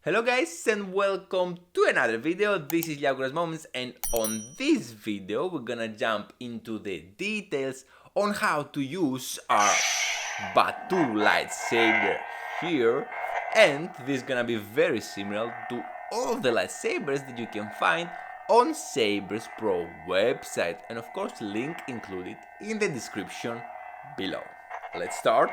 Hello guys and welcome to another video. This is Yakuras Moments, and on this video we're gonna jump into the details on how to use our Batu Lightsaber here, and this is gonna be very similar to all of the lightsabers that you can find on SABERSPRO website, and of course link included in the description below. Let's start.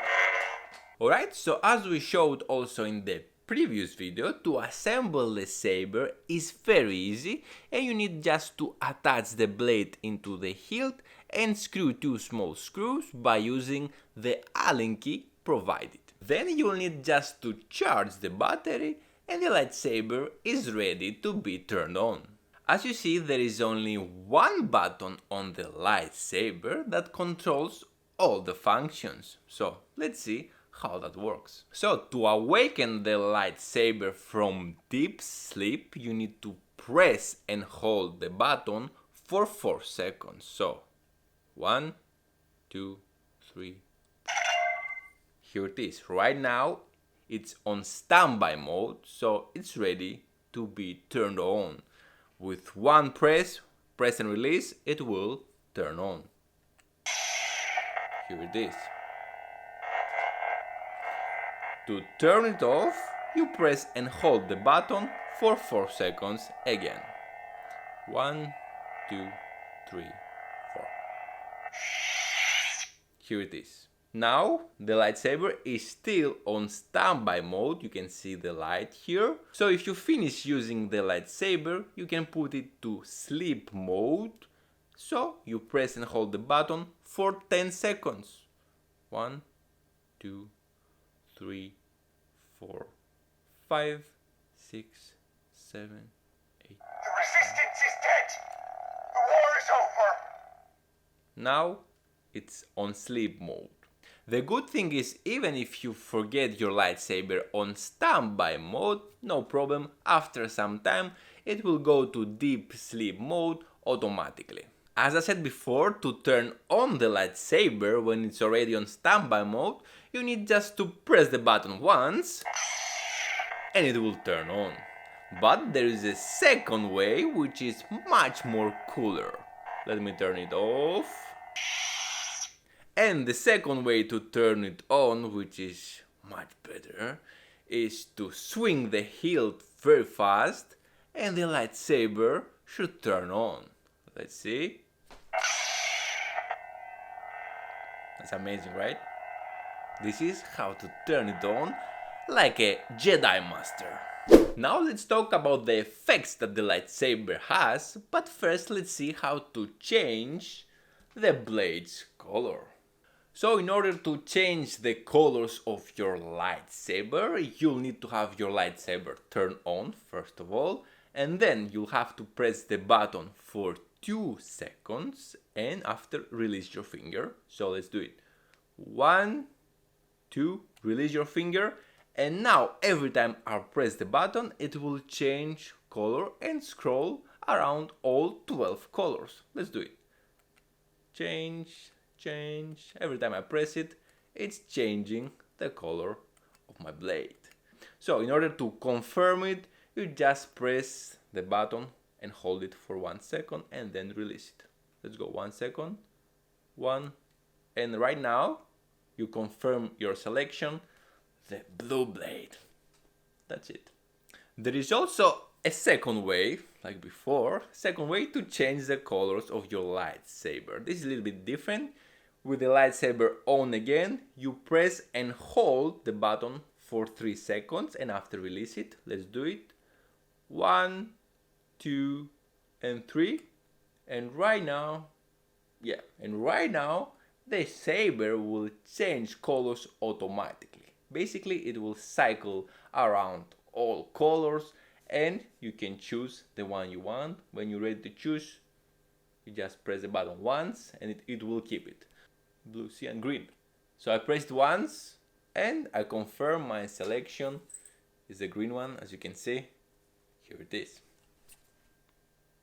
Alright, so as we showed also in the previous video, to assemble the saber is very easy, and you need just to attach the blade into the hilt and screw two small screws by using the Allen key provided. Then you'll need just to charge the battery and the lightsaber is ready to be turned on. As you see, there is only one button on the lightsaber that controls all the functions. So let's see how that works. So to awaken the lightsaber from deep sleep, you need to press and hold the button for 4 seconds. So 1, 2, 3. Here it is. Right now it's on standby mode, so it's ready to be turned on. With one press and release, it will turn on. Here it is. To turn it off, you press and hold the button for 4 seconds again. 1, 2, 3, 4. Here it is. Now the lightsaber is still on standby mode. You can see the light here. So if you finish using the lightsaber, you can put it to sleep mode. So you press and hold the button for 10 seconds. 1, 2, 3, 4, 5, 6, 7, 8. The resistance is dead. The war is over. Now it's on sleep mode. The good thing is, even if you forget your lightsaber on standby mode, no problem, after some time it will go to deep sleep mode automatically. As I said before, to turn on the lightsaber when it's already on standby mode, you need just to press the button once and it will turn on. But there is a second way which is much more cooler. Let me turn it off. And the second way to turn it on, which is much better, is to swing the hilt very fast and the lightsaber should turn on. Let's see. That's amazing, right? This is how to turn it on like a Jedi Master. Now let's talk about the effects that the lightsaber has, but first let's see how to change the blade's color. So in order to change the colors of your lightsaber, you'll need to have your lightsaber turned on first of all, and then you'll have to press the button for 2 seconds and after release your finger. So let's do it. 1, 2, release your finger, and now every time I press the button it will change color and scroll around all 12 colors. Let's do it. Change. Every time I press it, it's changing the color of my blade. So in order to confirm it, you just press the button and hold it for 1 second and then release it. Let's go 1 second, 1, and right now you confirm your selection, the blue blade. That's it. There is also a second way, like before, second way to change the colors of your lightsaber. This is a little bit different. With the lightsaber on again, you press and hold the button for 3 seconds and after release it. Let's do it. 1, 2, and 3. And right now, the saber will change colors automatically. Basically, it will cycle around all colors and you can choose the one you want. When you're ready to choose, you just press the button once and it will keep it. Blue, cyan, and green. So I pressed once and I confirm my selection is the green one, as you can see. Here it is.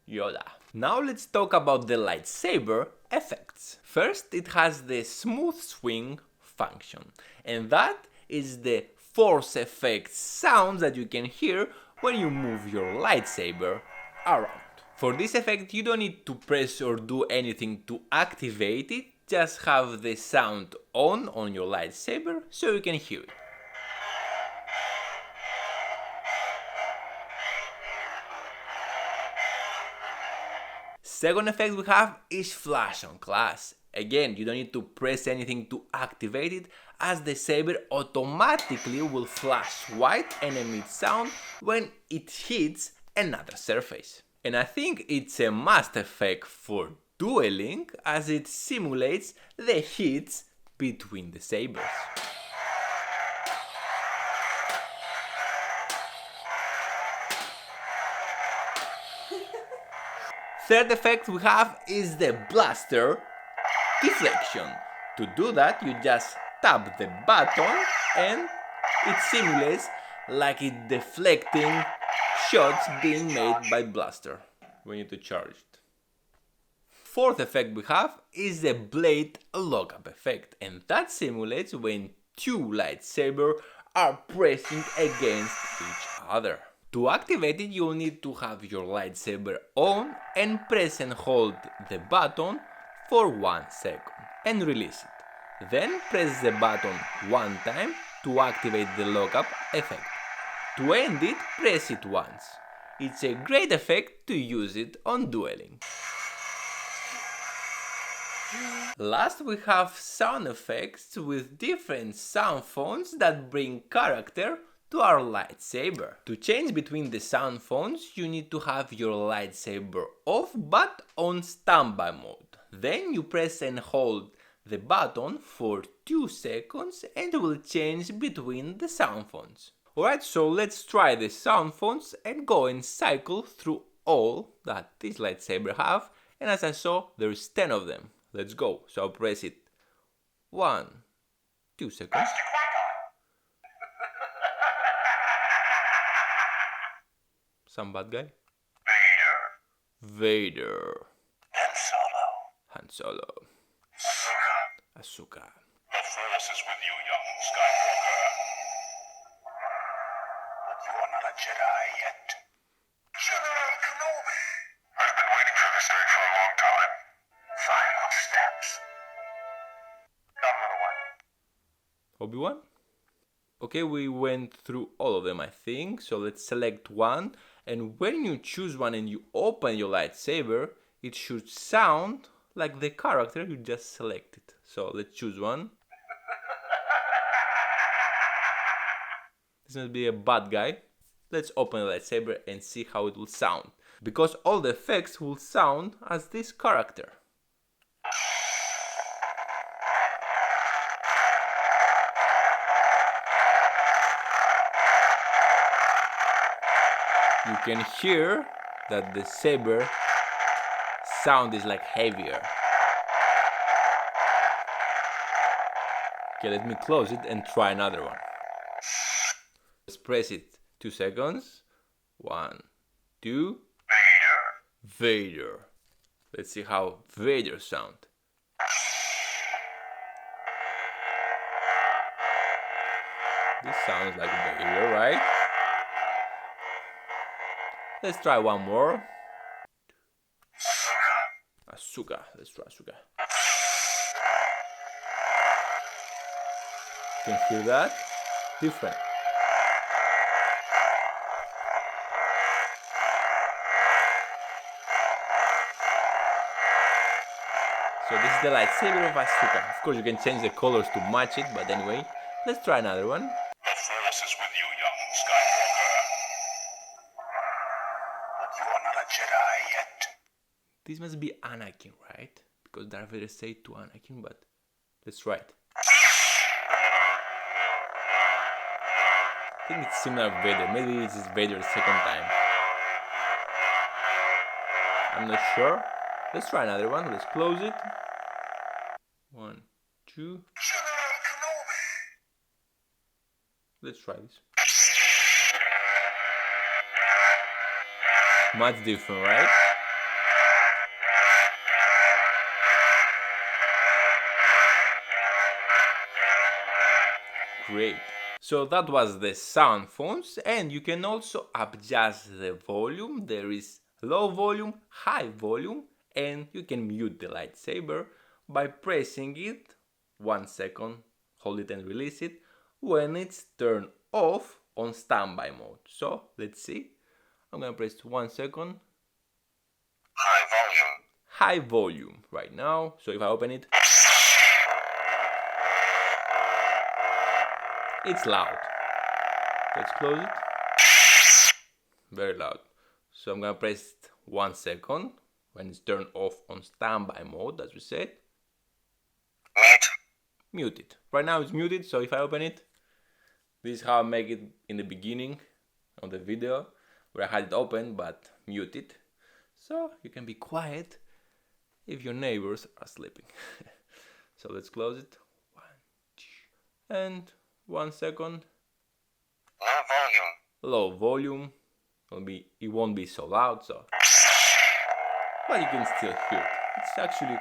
Yoda. Now let's talk about the lightsaber effects. First, it has the smooth swing function, and that is the force effect sounds that you can hear when you move your lightsaber around. For this effect you don't need to press or do anything to activate it, just have the sound on your lightsaber so you can hear it. Second effect we have is flash on class. Again, you don't need to press anything to activate it, as the saber automatically will flash white and emit sound when it hits another surface. And I think it's a must effect for dueling, as it simulates the hits between the sabers. Third effect we have is the blaster deflection. To do that you just tap the button and it simulates like it deflecting shots being made by blaster when you to charge it. Fourth effect we have is the blade lockup effect, and that simulates when two lightsabers are pressing against each other. To activate it you will need to have your lightsaber on and press and hold the button for 1 second and release it. Then press the button one time to activate the lockup effect. To end it, press it once. It's a great effect to use it on dueling. Last we have sound effects with different sound fonts that bring character to our lightsaber. To change between the sound fonts you need to have your lightsaber off but on standby mode. Then you press and hold the button for 2 seconds and it will change between the sound fonts. Alright, so let's try the sound fonts and go and cycle through all that this lightsaber have, and as I saw there's 10 of them. Let's go. So I'll press it 1, 2 seconds. Some bad guy. Vader. Han Solo. Ahsoka. The Force is with you, young Skywalker. But you are not a Jedi yet. General Kenobi! I've been waiting for this day for a long time. Final steps. Come, little one. Obi-Wan? Okay, we went through all of them I think, so let's select one, and when you choose one and you open your lightsaber, it should sound like the character you just selected. So let's choose one. This must be a bad guy. Let's open the lightsaber and see how it will sound, because all the effects will sound as this character. You can hear that the saber sound is like heavier. Okay, let me close it and try another one. Let's press it 2 seconds. 1, 2. Vader. Let's see how Vader sound. This sounds like Vader, right? Let's try one more. Ahsoka. Let's try Ahsoka. Can you hear that? Different. So this is the lightsaber of Ahsoka. Of course you can change the colors to match it, but anyway, let's try another one. The Force is with you, young Skywalker. But you are not a Jedi yet. This must be Anakin, right? Because Darth Vader said to Anakin, but let's try it. I think it's similar to Vader. Maybe this is Vader's second time. I'm not sure. Let's try another one. Let's close it. 1, 2. General Kenobi! Let's try this. Much different, right? Great. So that was the sound fonts, and you can also adjust the volume. There is low volume, high volume, and you can mute the lightsaber by pressing it 1 second, hold it and release it when it's turned off on standby mode. So let's see. I'm gonna press 1 second. High volume. High volume right now. So if I open it, it's loud. Let's close it. Very loud. So I'm gonna press it 1 second when it's turned off on standby mode, as we said. Mute. Mute it. Right now it's muted, so if I open it, this is how I make it in the beginning of the video, where I had it open but muted. So you can be quiet if your neighbors are sleeping. So let's close it. 1, 2, and 1 second. Low volume. Low volume. It won't be so loud, so, but you can still hear it. It's actually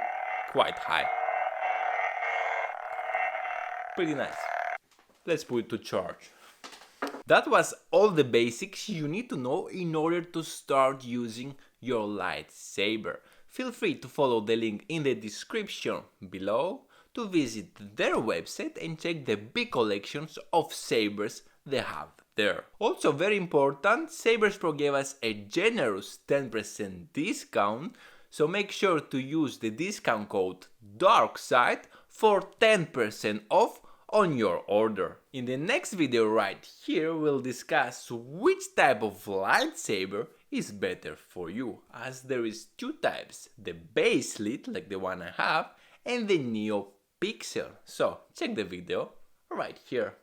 quite high. Pretty nice. Let's put it to charge. That was all the basics you need to know in order to start using your lightsaber. Feel free to follow the link in the description below to visit their website and check the big collections of sabers they have there. Also very important, SABERSPRO gave us a generous 10% discount, so make sure to use the discount code DARKSIDE for 10% off on your order. In the next video right here, we'll discuss which type of lightsaber is better for you, as there is two types, the base lit like the one I have and the Neo Pixel. So check the video right here.